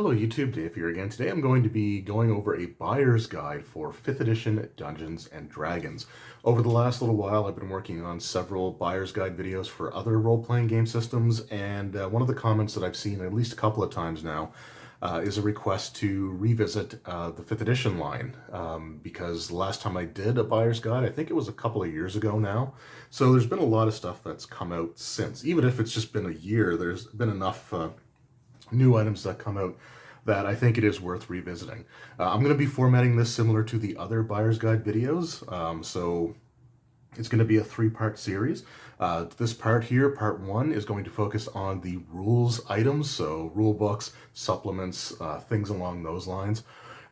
Hello YouTube, Dave here again. Today I'm going to be going over a buyer's guide for 5th edition Dungeons & Dragons. Over the last little while I've been working on several buyer's guide videos for other role-playing game systems, and one of the comments that I've seen at least a couple of times now is a request to revisit the 5th edition line, because the last time I did a buyer's guide, I think it was a couple of years ago now. So there's been a lot of stuff that's come out since. Even if it's just been a year, there's been enough new items that come out that I think it is worth revisiting. I'm going to be formatting this similar to the other Buyer's Guide videos, so it's going to be a three-part series. This part here, part one, is going to focus on the rules items, so rule books, supplements, things along those lines.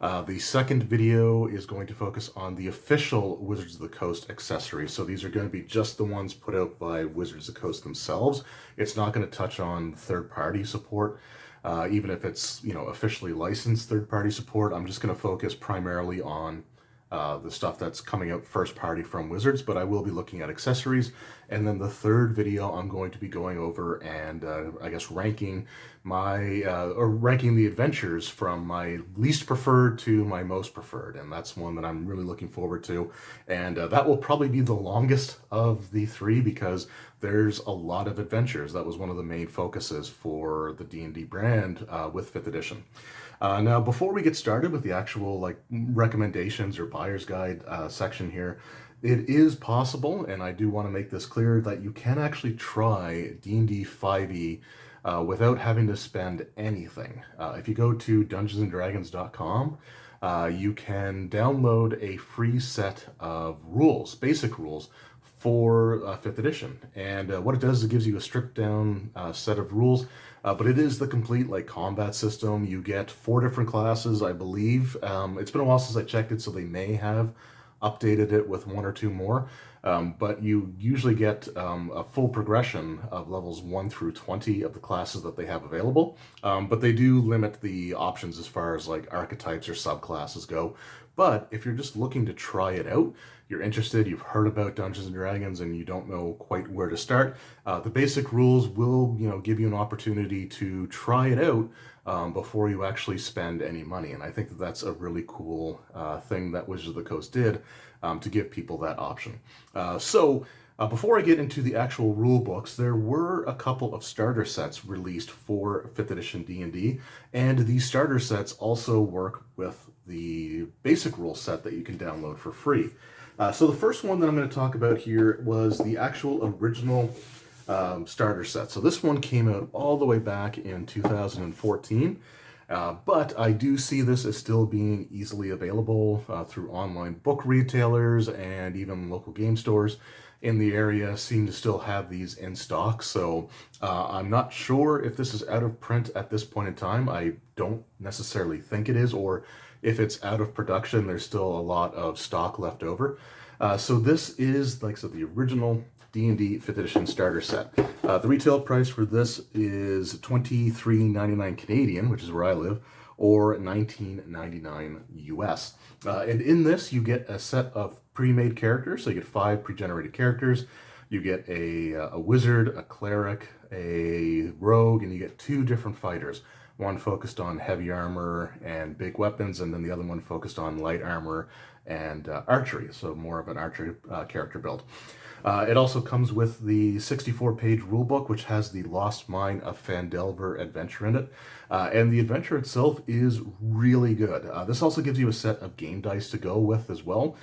The second video is going to focus on the official Wizards of the Coast accessories. So these are going to be just the ones put out by Wizards of the Coast themselves. It's not going to touch on third-party support. Even if it's, officially licensed third-party support, I'm just going to focus primarily on the stuff that's coming out first party from Wizards, but I will be looking at accessories. And then the third video, I'm going to be going over and I guess ranking ranking the adventures from my least preferred to my most preferred. And that's one that I'm really looking forward to. And that will probably be the longest of the three because there's a lot of adventures. That was one of the main focuses for the D&D brand with 5th edition. Now, before we get started with the actual recommendations or buyer's guide section here, it is possible, and I do want to make this clear, that you can actually try D&D 5e without having to spend anything. If you go to dungeonsanddragons.com, you can download a free set of rules, basic rules, for 5th edition. And what it does is it gives you a stripped down set of rules, but it is the complete combat system. You get 4 different classes, I believe. It's been a while since I checked it, so they may have updated it with 1 or 2 more. But you usually get a full progression of levels 1 through 20 of the classes that they have available. But they do limit the options as far as archetypes or subclasses go. But if you're just looking to try it out, you're interested, you've heard about Dungeons and Dragons, and you don't know quite where to start, the basic rules will, give you an opportunity to try it out before you actually spend any money. And I think that that's a really cool thing that Wizards of the Coast did to give people that option. Before I get into the actual rule books, there were a couple of starter sets released for 5th edition D&D, and these starter sets also work with the basic rule set that you can download for free. So the first one that I'm going to talk about here was the actual original starter set. So this one came out all the way back in 2014. But I do see this as still being easily available through online book retailers, and even local game stores in the area seem to still have these in stock. So I'm not sure if this is out of print at this point in time. I don't necessarily think it is, or if it's out of production, there's still a lot of stock left over. So this is, like I said, the original D&D 5th edition starter set. The retail price for this is $23.99 Canadian, which is where I live, or $19.99 US. And in this, you get a set of pre-made characters. So you get 5 pre-generated characters. You get a wizard, a cleric, a rogue, and you get 2 different fighters. One focused on heavy armor and big weapons, and then the other one focused on light armor and archery, so more of an archery character build. It also comes with the 64-page rulebook, which has the Lost Mine of Phandelver adventure in it. And the adventure itself is really good. This also gives you a set of game dice to go with as well.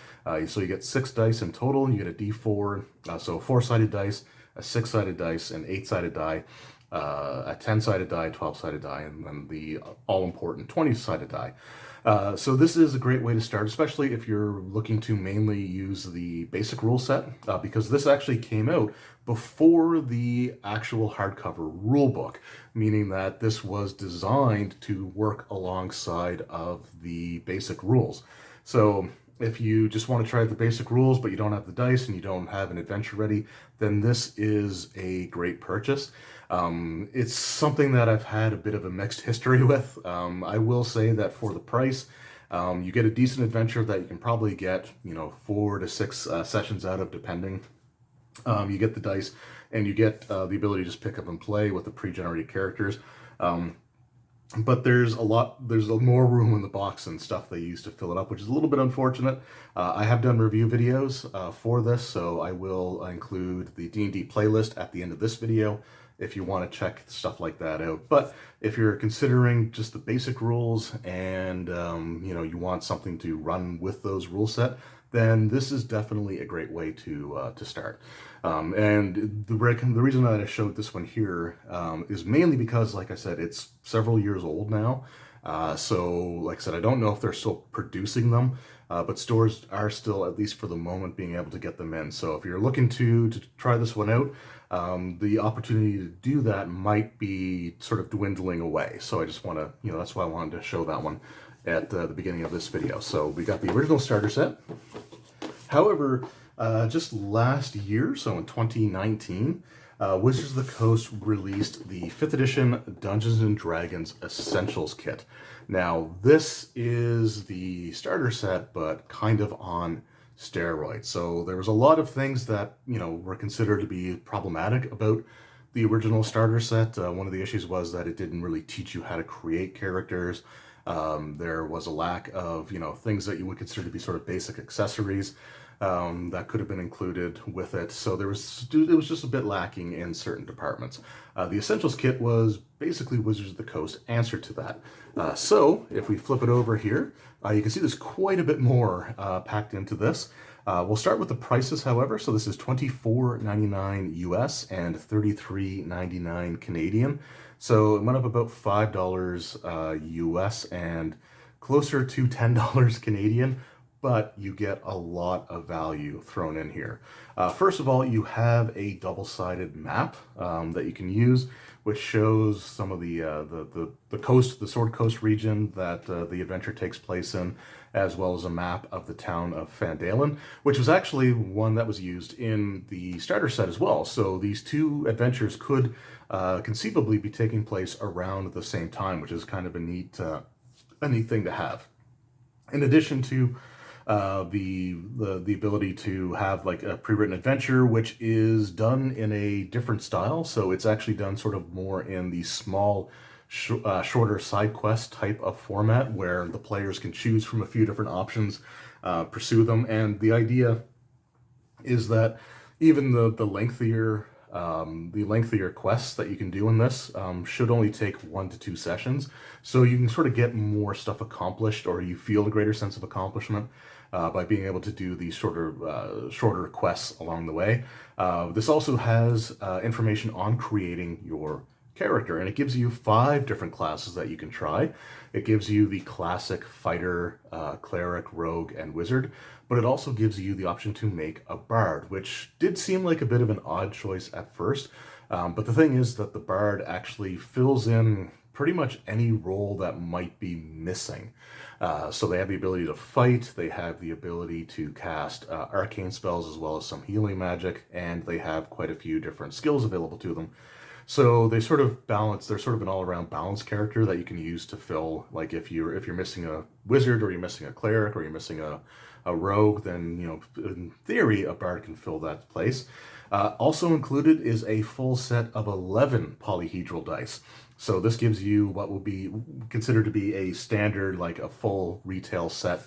So you get 6 dice in total. You get a D4, so a 4-sided dice, a 6-sided dice, an 8-sided die, a 10-sided die, 12-sided die, and then the all-important 20-sided die. So this is a great way to start, especially if you're looking to mainly use the basic rule set, because this actually came out before the actual hardcover rule book, meaning that this was designed to work alongside of the basic rules. So if you just want to try the basic rules, but you don't have the dice and you don't have an adventure ready, then this is a great purchase. It's something that I've had a bit of a mixed history with. I will say that for the price, you get a decent adventure that you can probably get, 4 to 6 sessions out of, depending. You get the dice, and you get the ability to just pick up and play with the pre-generated characters. but there's more room in the box and stuff they use to fill it up, which is a little bit unfortunate. I have done review videos for this, so I will include the D&D playlist at the end of this video if you want to check stuff like that out. But if you're considering just the basic rules and you want something to run with those rule set, then this is definitely a great way to start. And the reason that I showed this one here is mainly because, like I said, it's several years old now. So, like I said, I don't know if they're still producing them, but stores are still, at least for the moment, being able to get them in. So if you're looking to try this one out, the opportunity to do that might be sort of dwindling away. So I just want to, that's why I wanted to show that one at the beginning of this video. So we got the original starter set. However, just last year, so in 2019, Wizards of the Coast released the 5th edition Dungeons & Dragons Essentials Kit. Now, this is the starter set, but kind of on steroids. So there was a lot of things that, were considered to be problematic about the original starter set. One of the issues was that it didn't really teach you how to create characters. There was a lack of, things that you would consider to be sort of basic accessories that could have been included with it. So it was just a bit lacking in certain departments. The Essentials Kit was basically Wizards of the Coast answer to that. So if we flip it over here, you can see there's quite a bit more packed into this. We'll start with the prices, however. So this is $24.99 US and $33.99 Canadian. So it went up about $5 US and closer to $10 Canadian, but you get a lot of value thrown in here. First of all, you have a double-sided map that you can use, which shows some of the coast, the Sword Coast region that the adventure takes place in, as well as a map of the town of Fandalen, which was actually one that was used in the starter set as well. So these two adventures could conceivably be taking place around the same time, which is kind of a neat thing to have. In addition to the ability to have like a pre-written adventure, which is done in a different style. So it's actually done sort of more in the small, shorter side quest type of format where the players can choose from a few different options, pursue them. And the idea is that even the lengthier quests that you can do in this should only take 1 to 2 sessions. So you can sort of get more stuff accomplished, or you feel a greater sense of accomplishment by being able to do these shorter quests along the way. This also has information on creating your character, and it gives you 5 different classes that you can try. It gives you the classic fighter, cleric, rogue, and wizard, but it also gives you the option to make a bard, which did seem like a bit of an odd choice at first. But the thing is that the bard actually fills in pretty much any role that might be missing. So they have the ability to fight, they have the ability to cast arcane spells as well as some healing magic, and they have quite a few different skills available to them. So they sort of balance, they're sort of an all-around balanced character that you can use to fill, like if you're missing a wizard, or you're missing a cleric, or you're missing a rogue, then, in theory, a bard can fill that place. Also included is a full set of 11 polyhedral dice. So this gives you what will be considered to be a standard, like a full retail set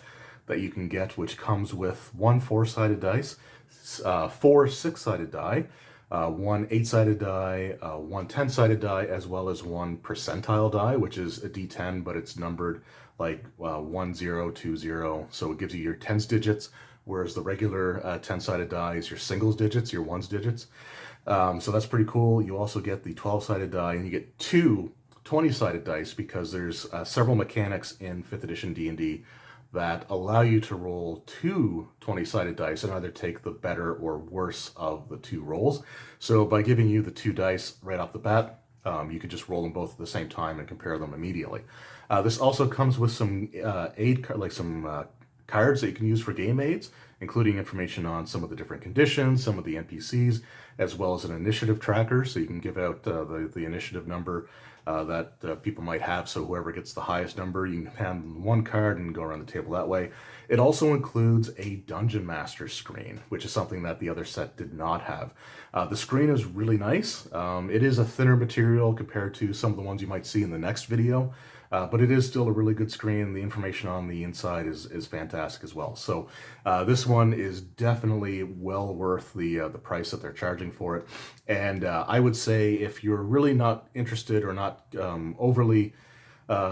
that you can get, which comes with 1 4-sided dice, 4 6-sided die, 1 8-sided die, 1 10-sided die, as well as 1 percentile die, which is a D10, but it's numbered like 1 0 2 0. So it gives you your tens digits, whereas the regular 10-sided die is your singles digits, your ones digits. So that's pretty cool. You also get the 12-sided die, and you get 2 20-sided dice because there's several mechanics in 5th edition D&D that allow you to roll 2 20-sided dice and either take the better or worse of the 2 rolls. So by giving you the 2 dice right off the bat, you could just roll them both at the same time and compare them immediately. This also comes with some cards that you can use for game aids, including information on some of the different conditions, some of the NPCs, as well as an initiative tracker, so you can give out the initiative number that people might have. So whoever gets the highest number, you can hand 1 card and go around the table that way. It also includes a Dungeon Master screen, which is something that the other set did not have. The screen is really nice. It is a thinner material compared to some of the ones you might see in the next video. but it is still a really good screen. The information on the inside is fantastic as well. So this one is definitely well worth the price that they're charging for it. And I would say if you're really not interested or not overly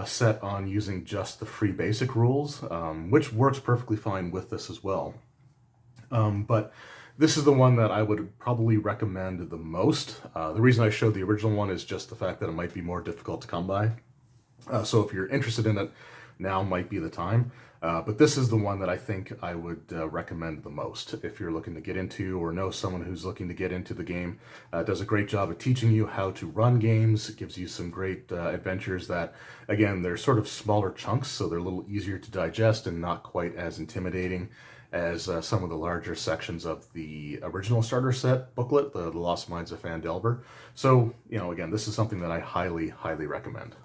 set on using just the free basic rules, which works perfectly fine with this as well. But this is the one that I would probably recommend the most. The reason I showed the original one is just the fact that it might be more difficult to come by. So if you're interested in it, now might be the time. But this is the one that I think I would recommend the most if you're looking to get into or know someone who's looking to get into the game. It does a great job of teaching you how to run games. It gives you some great adventures that, again, they're sort of smaller chunks, so they're a little easier to digest and not quite as intimidating as some of the larger sections of the original starter set booklet, the Lost Minds of Phandelver. So, you know, again, this is something that I highly, highly recommend.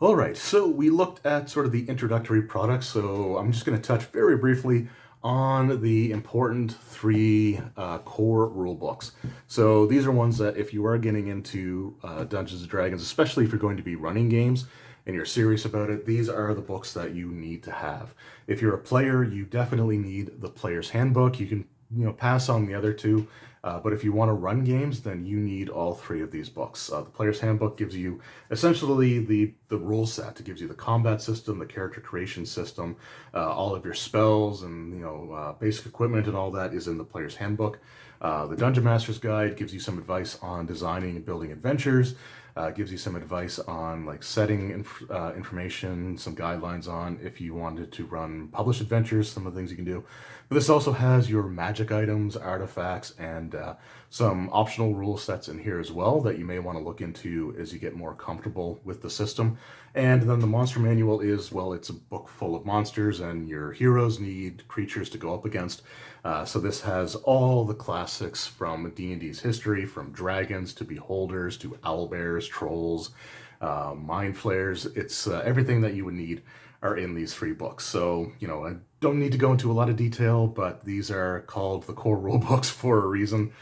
All right, so we looked at sort of the introductory products, so I'm just going to touch very briefly on the important three core rule books. So these are ones that if you are getting into Dungeons & Dragons, especially if you're going to be running games and you're serious about it, these are the books that you need to have. If you're a player, you definitely need the Player's Handbook. You can, you know, pass on the other two. But if you want to run games, then you need all three of these books. The Player's Handbook gives you essentially the rule set. It gives you the combat system, the character creation system, all of your spells and, you know, basic equipment and all that is in the Player's Handbook. The Dungeon Master's Guide gives you some advice on designing and building adventures. Gives you some advice on like setting information, some guidelines on if you wanted to run published adventures, some of the things you can do. But this also has your magic items, artifacts, and some optional rule sets in here as well that you may want to look into as you get more comfortable with the system. And then the monster manual is, well, it's a book full of monsters and your heroes need creatures to go up against. So this has all the classics from D&D's history, from dragons to beholders to owlbears, trolls, mind flayers. It's everything that you would need are in these free books. So, you know, I don't need to go into a lot of detail, but these are called the core rule books for a reason.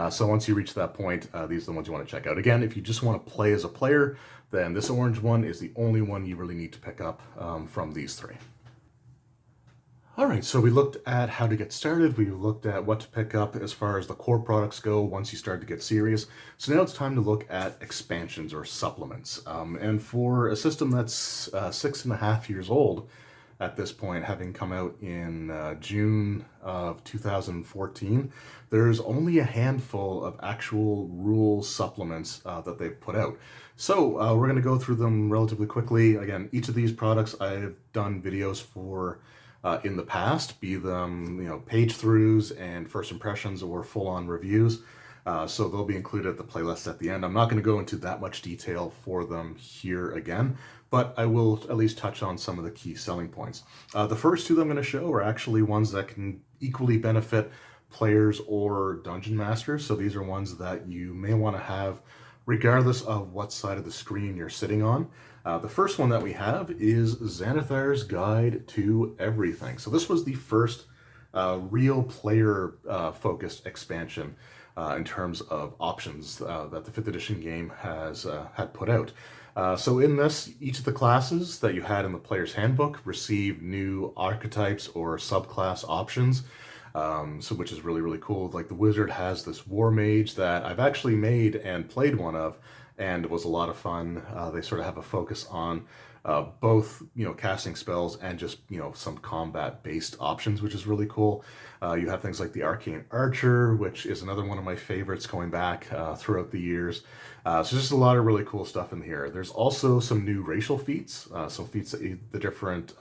So once you reach that point, these are the ones you want to check out. Again, if you just want to play as a player, then this orange one is the only one you really need to pick up from these three. All right, so we looked at how to get started. We looked at what to pick up as far as the core products go once you start to get serious. So now it's time to look at expansions or supplements. And for a system that's 6.5 years old at this point, having come out in June of 2014, there's only a handful of actual rule supplements that they've put out. So we're going to go through them relatively quickly. Again, each of these products I've done videos for in the past, be them, you know, page throughs and first impressions or full-on reviews. So they'll be included at the playlist at the end. I'm not going to go into that much detail for them here again, but I will at least touch on some of the key selling points. The first two that I'm going to show are actually ones that can equally benefit players or dungeon masters. So these are ones that you may want to have regardless of what side of the screen you're sitting on. The first one that we have is Xanathar's Guide to Everything. So this was the first real player focused expansion in terms of options that the 5th edition game has had put out. So in this, each of the classes that you had in the Player's Handbook received new archetypes or subclass options. So which is really, really cool. Like the wizard has this war mage that I've actually made and played one of, and it was a lot of fun. They sort of have a focus on both, you know, casting spells and just, you know, some combat-based options, which is really cool. You have things like the Arcane Archer, which is another one of my favorites going back throughout the years. So just a lot of really cool stuff in here. There's also some new racial feats, some feats that the different,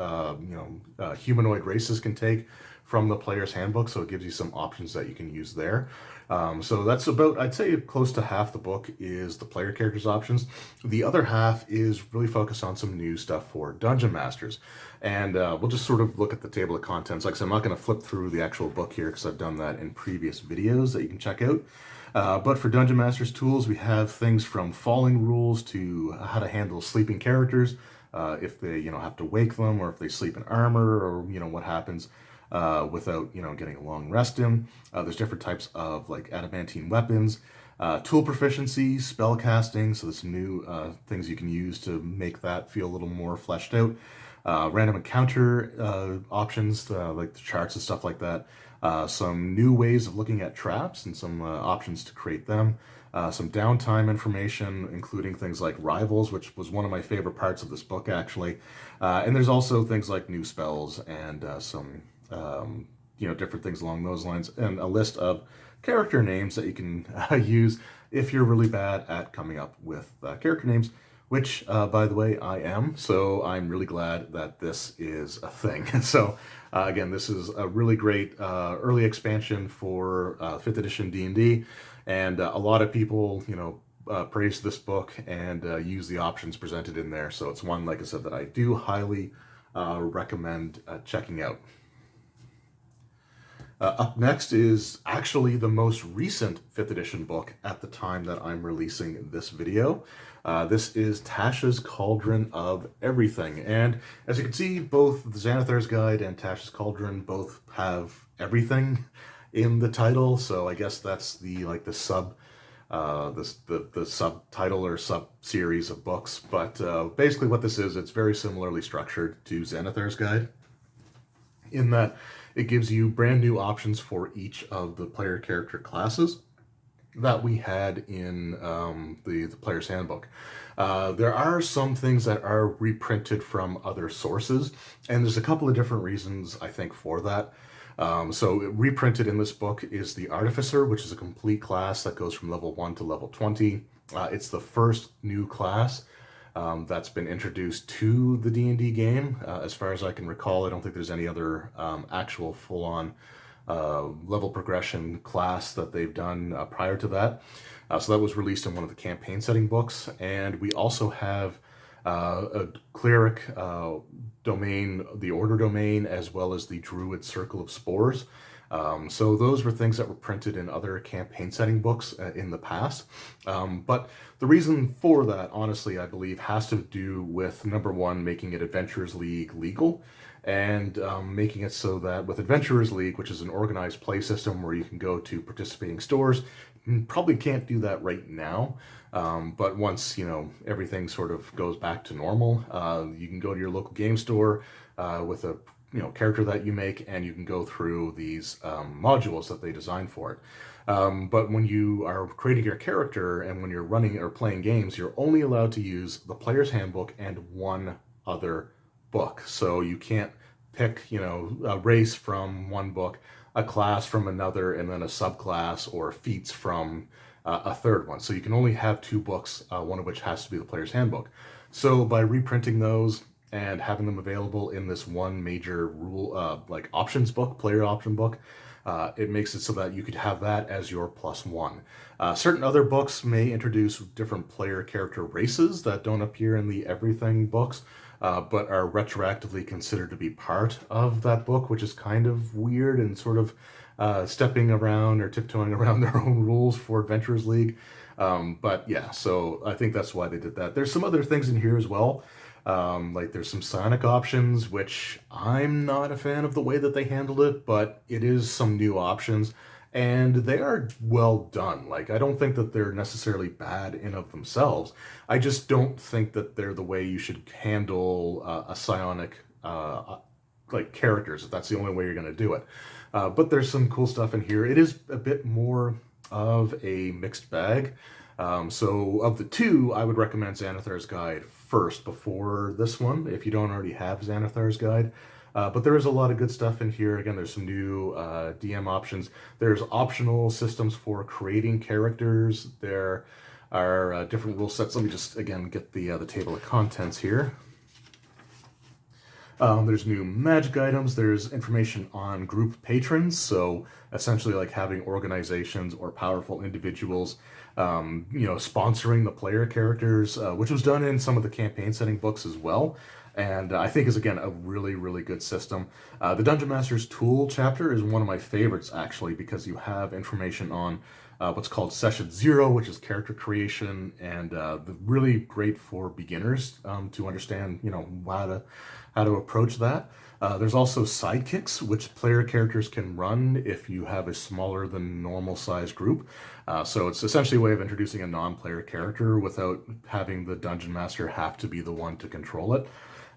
humanoid races can take from the Player's Handbook, so it gives you some options that you can use there. So that's about, I'd say close to half the book is the player characters options. The other half is really focused on some new stuff for Dungeon Masters. And we'll just sort of look at the table of contents. Like I said, I'm not going to flip through the actual book here because I've done that in previous videos that you can check out. But for Dungeon Masters tools, we have things from falling rules to how to handle sleeping characters, if they, you know, have to wake them or if they sleep in armor or, you know, what happens. without, getting a long rest in. There's different types of like adamantine weapons, tool proficiency, spell casting, so there's some new things you can use to make that feel a little more fleshed out. Random encounter options, like the charts and stuff like that. Some new ways of looking at traps and some options to create them. Some downtime information, including things like rivals, which was one of my favorite parts of this book, actually. And there's also things like new spells and some, different things along those lines, and a list of character names that you can use if you're really bad at coming up with character names, which, by the way, I am. So I'm really glad that this is a thing. So, again, this is a really great early expansion for 5th edition D&D, and a lot of people, praise this book and use the options presented in there. So it's one, like I said, that I do highly recommend checking out. Up next is actually the most recent 5th edition book at the time that I'm releasing this video. This is TASHAS Cauldron of Everything. And as you can see, both the Xanathar's Guide and TASHAS Cauldron both have everything in the title. So I guess that's the subtitle or sub-series of books. But basically what this is, it's very similarly structured to Xanathar's Guide, in that it gives you brand new options for each of the player character classes that we had in the player's handbook. There are some things that are reprinted from other sources, and there's a couple of different reasons, I think, for that. So reprinted in this book is the Artificer, which is a complete class that goes from level 1 to level 20. It's the first new class that's been introduced to the D&D game. As far as I can recall, I don't think there's any other actual full-on level progression class that they've done prior to that. So that was released in one of the campaign setting books. And we also have a cleric domain, the Order domain, as well as the Druid Circle of Spores. So those were things that were printed in other campaign setting books in the past. But the reason for that, honestly, I believe, has to do with, number one, making it Adventurers League legal, and making it so that with Adventurers League, which is an organized play system where you can go to participating stores, you probably can't do that right now. But once, everything sort of goes back to normal, you can go to your local game store with a character that you make, and you can go through these modules that they designed for it. But when you are creating your character and when you're running or playing games, you're only allowed to use the player's handbook and one other book. So you can't pick, a race from one book, a class from another, and then a subclass or feats from a third one. So you can only have two books, one of which has to be the player's handbook. So by reprinting those and having them available in this one major rule, like options book, player option book, it makes it so that you could have that as your +1. Certain other books may introduce different player character races that don't appear in the everything books, but are retroactively considered to be part of that book, which is kind of weird and sort of stepping around or tiptoeing around their own rules for Adventurers League. But yeah, so I think that's why they did that. There's some other things in here as well. Like there's some psionic options, which I'm not a fan of the way that they handled it, but it is some new options, and they are well done. Like, I don't think that they're necessarily bad in of themselves. I just don't think that they're the way you should handle a psionic like characters, if that's the only way you're going to do it. But there's some cool stuff in here. It is a bit more of a mixed bag. So of the two, I would recommend Xanathar's Guide first before this one, if you don't already have Xanathar's Guide. But there is a lot of good stuff in here. Again, there's some new DM options. There's optional systems for creating characters. There are different rule sets. Let me just, again, get the table of contents here. There's new magic items. There's information on group patrons. So essentially like having organizations or powerful individuals, sponsoring the player characters, which was done in some of the campaign setting books as well. And I think is, again, a really, really good system. The Dungeon Master's Tool chapter is one of my favorites, actually, because you have information on what's called Session 0, which is character creation, and really great for beginners to understand, how to approach that. There's also sidekicks, which player characters can run if you have a smaller than normal size group. So it's essentially a way of introducing a non-player character without having the dungeon master have to be the one to control it.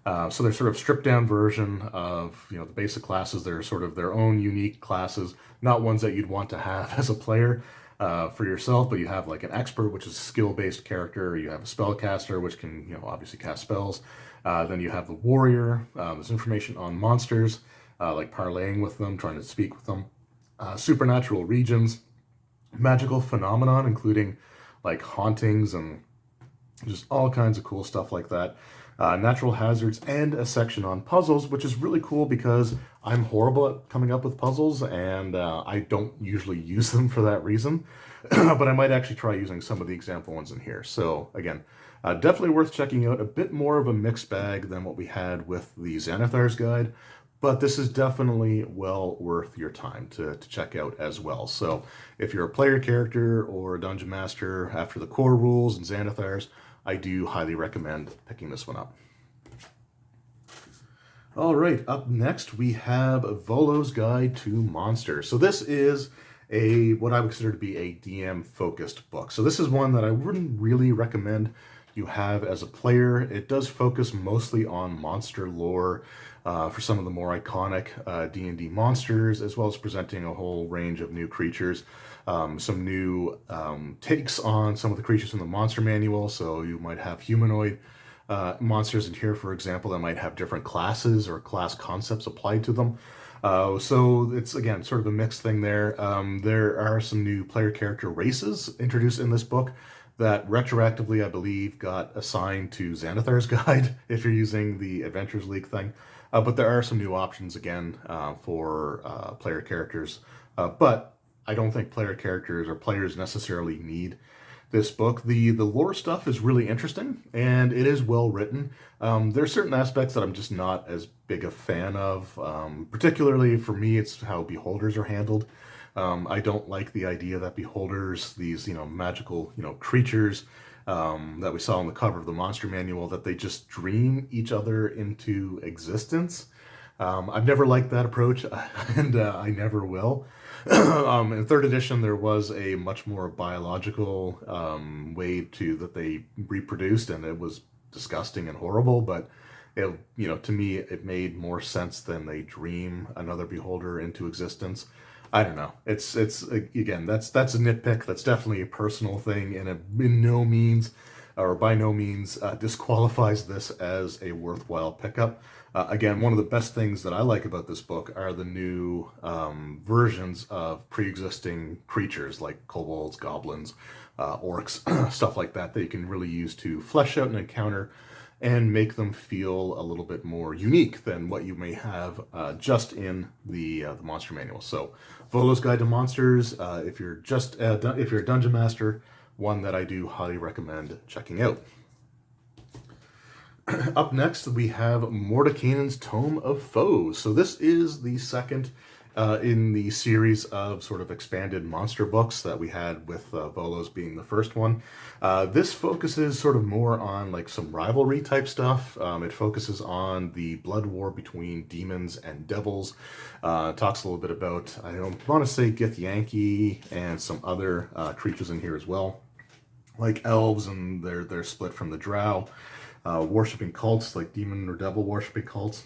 So they're sort of stripped down version of the basic classes. They're sort of their own unique classes, not ones that you'd want to have as a player for yourself, but you have like an expert, which is a skill-based character. You have a spellcaster, which can obviously cast spells. Then you have the warrior. There's information on monsters, like parlaying with them, trying to speak with them. Supernatural regions, magical phenomenon, including like hauntings and just all kinds of cool stuff like that. Natural hazards, and a section on puzzles, which is really cool because I'm horrible at coming up with puzzles, and I don't usually use them for that reason. But I might actually try using some of the example ones in here. So again, definitely worth checking out. A bit more of a mixed bag than what we had with the Xanathar's Guide, but this is definitely well worth your time to check out as well. So if you're a player character or a dungeon master after the core rules and Xanathar's, I do highly recommend picking this one up. All right, up next we have Volo's Guide to Monsters. So this is what I would consider to be a DM-focused book. So this is one that I wouldn't really recommend you have as a player. It does focus mostly on monster lore for some of the more iconic D&D monsters, as well as presenting a whole range of new creatures. Some new takes on some of the creatures from the monster manual. So you might have humanoid monsters in here, for example, that might have different classes or class concepts applied to them. So it's, again, sort of a mixed thing there. There are some new player character races introduced in this book that retroactively, I believe, got assigned to Xanathar's Guide if you're using the Adventures League thing. But there are some new options, again, for player characters. But I don't think player characters or players necessarily need this book. The lore stuff is really interesting, and it is well written. There are certain aspects that I'm just not as big a fan of. Particularly for me, it's how beholders are handled. I don't like the idea that beholders, these magical creatures that we saw on the cover of the monster manual, that they just dream each other into existence. I've never liked that approach, and I never will. In third edition, there was a much more biological way that they reproduced, and it was disgusting and horrible. But to me, it made more sense than they dream another beholder into existence. I don't know. It's again, that's a nitpick. That's definitely a personal thing, and it in no means, or by no means, disqualifies this as a worthwhile pickup. Again, one of the best things that I like about this book are the new versions of pre-existing creatures like kobolds, goblins, orcs, stuff like that you can really use to flesh out an encounter and make them feel a little bit more unique than what you may have just in the monster manual. So, Volo's Guide to Monsters. If you're a dungeon master, one that I do highly recommend checking out. Up next, we have Mordenkainen's Tome of Foes. So this is the second in the series of sort of expanded monster books that we had, with Volo's being the first one. This focuses sort of more on like some rivalry type stuff. It focuses on the blood war between demons and devils. Talks a little bit about, I don't want to say Githyanki and some other creatures in here as well, like elves, and they're split from the drow. Worshipping cults, like demon or devil worshipping cults.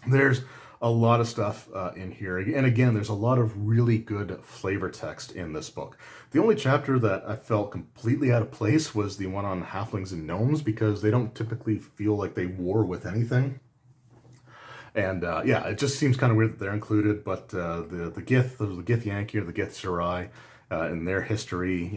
There's a lot of stuff in here. And again, there's a lot of really good flavor text in this book. The only chapter that I felt completely out of place was the one on halflings and gnomes, because they don't typically feel like they war with anything. And yeah, it just seems kind of weird that they're included. But the Githyanki or the Githzerai, in their history,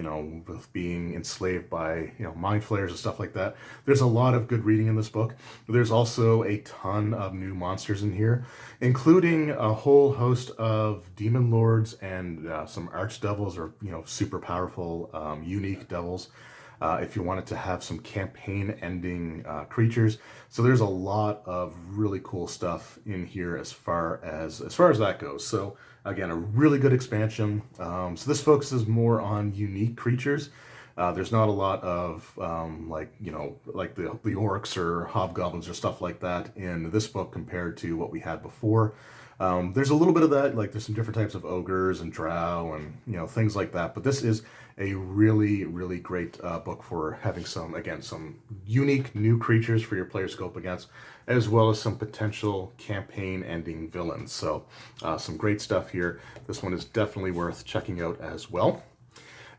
with being enslaved by, mind flayers and stuff like that. There's a lot of good reading in this book. There's also a ton of new monsters in here, including a whole host of demon lords and some archdevils, or, super powerful, unique devils. If you wanted to have some campaign-ending creatures. So there's a lot of really cool stuff in here as far as that goes. So again, a really good expansion. So this focuses more on unique creatures. There's not a lot of like like the orcs or hobgoblins or stuff like that in this book compared to what we had before. There's a little bit of that, like there's some different types of ogres and drow and things like that. But this is a really, really great book for having some unique new creatures for your players to go up against, as well as some potential campaign-ending villains. So some great stuff here. This one is definitely worth checking out as well.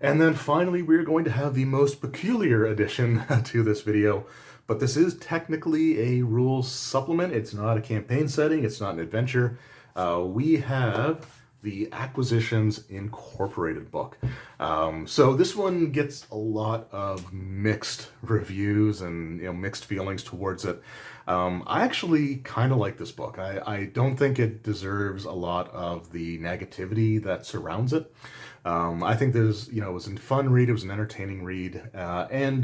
And then finally, we're going to have the most peculiar addition to this video, but this is technically a rules supplement. It's not a campaign setting. It's not an adventure. We have the Acquisitions Incorporated book. So this one gets a lot of mixed reviews and mixed feelings towards it. I actually kind of like this book. I don't think it deserves a lot of the negativity that surrounds it. I think there's, it was a fun read, it was an entertaining read, and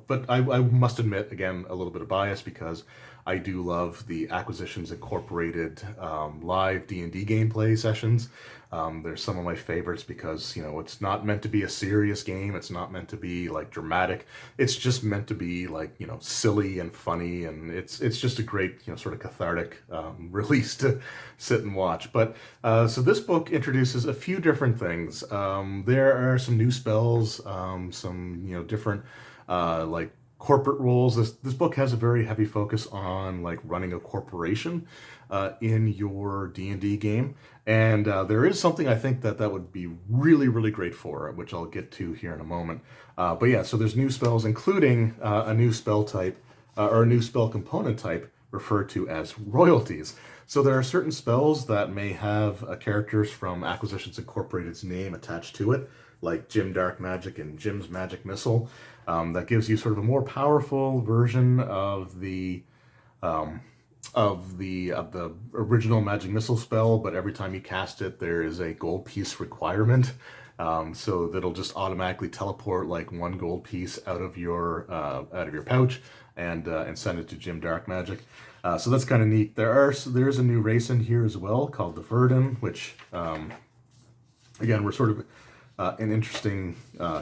but I must admit, again, a little bit of bias because I do love the Acquisitions Incorporated live D&D gameplay sessions. They're some of my favorites because, it's not meant to be a serious game. It's not meant to be like dramatic. It's just meant to be like, silly and funny. And it's just a great, sort of cathartic release to sit and watch. But so this book introduces a few different things. There are some new spells, some, different like corporate roles. This book has a very heavy focus on like running a corporation in your D&D game. And there is something I think that would be really, really great for, which I'll get to here in a moment. But yeah, so there's new spells, including a new spell type, or a new spell component type referred to as royalties. So there are certain spells that may have characters from Acquisitions Incorporated's name attached to it, like Jim Dark Magic and Jim's Magic Missile. That gives you sort of a more powerful version of the original Magic Missile spell, but every time you cast it, there is a gold piece requirement. So that'll just automatically teleport like one gold piece out of your pouch and send it to Jim Dark Magic. So that's kind of neat. There's a new race in here as well called the Verdun, which again, we're sort of an interesting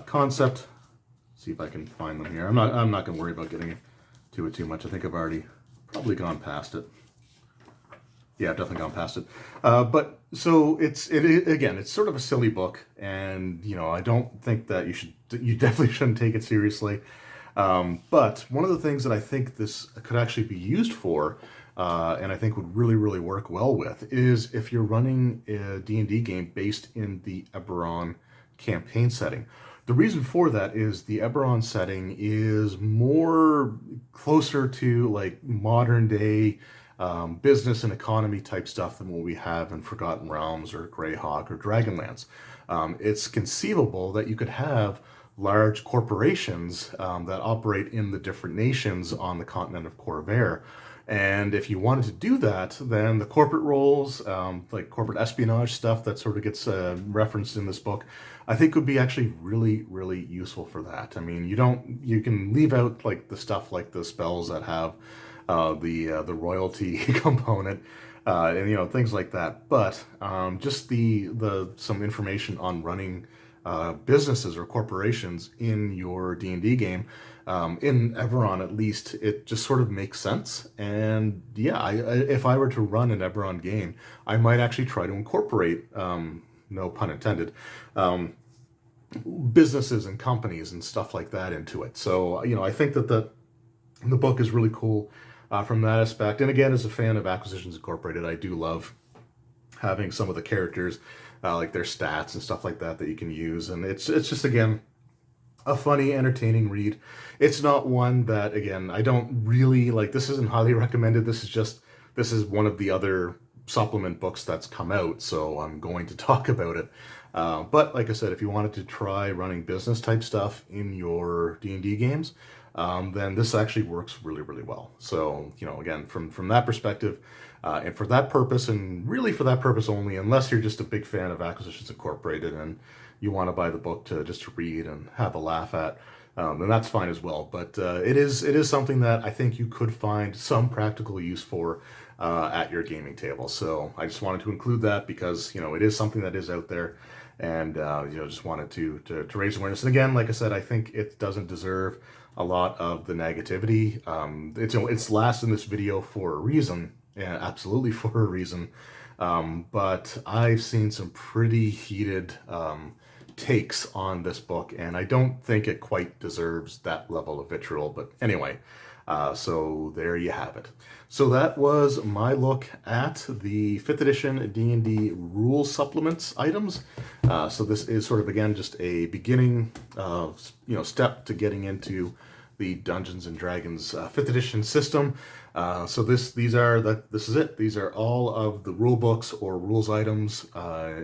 concept. See if I can find them here. I'm not going to worry about getting to it too much. I think I've already probably gone past it. Yeah, I've definitely gone past it. But so again, it's sort of a silly book, and I don't think that you definitely shouldn't take it seriously. But one of the things that I think this could actually be used for, and I think would really, really work well with, is if you're running a D&D game based in the Eberron campaign setting. The reason for that is the Eberron setting is more closer to like modern day business and economy type stuff than what we have in Forgotten Realms or Greyhawk or Dragonlance. It's conceivable that you could have large corporations that operate in the different nations on the continent of Corvair. And if you wanted to do that, then the corporate roles, like corporate espionage stuff that sort of gets referenced in this book, I think would be actually really, really useful for that. I mean, you can leave out like the stuff like the spells that have the royalty component, and things like that. But just some information on running businesses or corporations in your D&D game, in Eberron at least, it just sort of makes sense. And yeah, if I were to run an Eberron game, I might actually try to incorporate, no pun intended, businesses and companies and stuff like that into it. So I think that the book is really cool from that aspect. And again, as a fan of Acquisitions Incorporated, I do love having some of the characters, like their stats and stuff like that you can use. And it's just, again, a funny, entertaining read. It's not one that, again, I don't really like. This isn't highly recommended. This is one of the other supplement books that's come out, so I'm going to talk about it. But like I said, if you wanted to try running business type stuff in your D&D games, then this actually works really, really well. So, again, from that perspective, and for that purpose, and really for that purpose only, unless you're just a big fan of Acquisitions Incorporated and you want to buy the book to read and have a laugh at, then that's fine as well. But it is something that I think you could find some practical use for at your gaming table. So I just wanted to include that because it is something that is out there, and just wanted to raise awareness. And again, like I said, I think it doesn't deserve a lot of the negativity. It's last in this video for a reason, yeah, absolutely for a reason. But I've seen some pretty heated takes on this book, and I don't think it quite deserves that level of vitriol. But anyway, so there you have it. So that was my look at the 5th edition D&D rule supplements items. So this is sort of, again, just a beginning step to getting into the Dungeons and Dragons 5th edition system. So this is it. These are all of the rule books or rules items,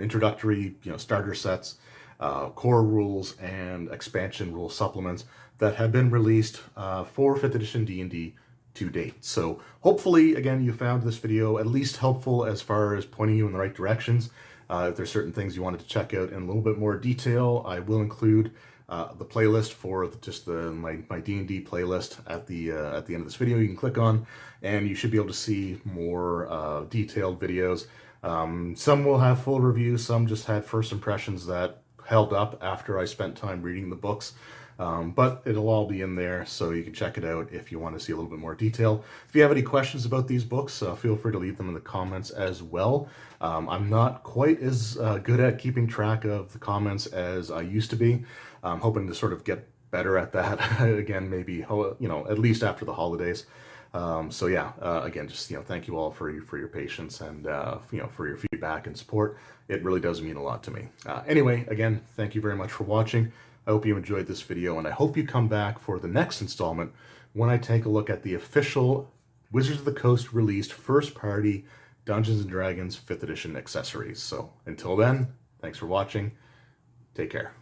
introductory, starter sets, core rules, and expansion rule supplements that have been released for 5th edition D&D to date. So hopefully, again, you found this video at least helpful as far as pointing you in the right directions. If there's certain things you wanted to check out in a little bit more detail, I will include the playlist for my D&D playlist at the end of this video. You can click on, and you should be able to see more detailed videos. Some will have full reviews, some just had first impressions that held up after I spent time reading the books. But it'll all be in there, so you can check it out if you want to see a little bit more detail. If you have any questions about these books, feel free to leave them in the comments as well. I'm not quite as good at keeping track of the comments as I used to be. I'm hoping to sort of get better at that again, maybe, at least after the holidays. So yeah, again, just, thank you all for your patience and, for your feedback and support. It really does mean a lot to me. Anyway, again, thank you very much for watching. I hope you enjoyed this video, and I hope you come back for the next installment when I take a look at the official Wizards of the Coast released first-party Dungeons & Dragons 5th edition accessories. So until then, thanks for watching. Take care.